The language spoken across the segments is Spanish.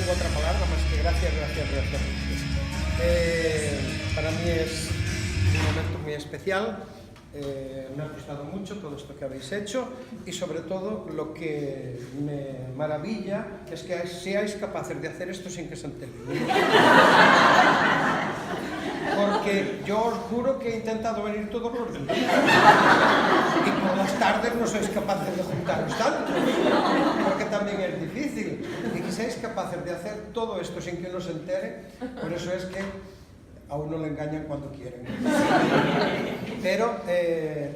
tengo otra palabra más que gracias. Para mí es un momento muy especial. Me ha gustado mucho todo esto que habéis hecho y sobre todo lo que me maravilla es que seáis capaces de hacer esto sin que se enteren. Porque yo os juro que he intentado venir todos los días y por las tardes no sois capaces de juntaros tanto, porque también es difícil, y que seáis capaces de hacer todo esto sin que uno se entere. Por eso es que a uno le engañan cuando quieren. Pero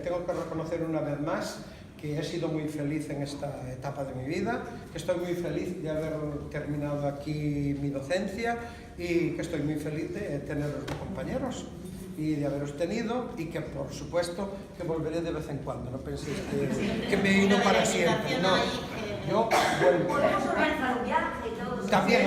tengo que reconocer una vez más que he sido muy feliz en esta etapa de mi vida, que estoy muy feliz de haber terminado aquí mi docencia y que estoy muy feliz de teneros de compañeros y de haberos tenido, y que por supuesto que volveré de vez en cuando, no penséis que me he ido para siempre, no, yo vuelvo. Podemos organizar un viaje y todo. También,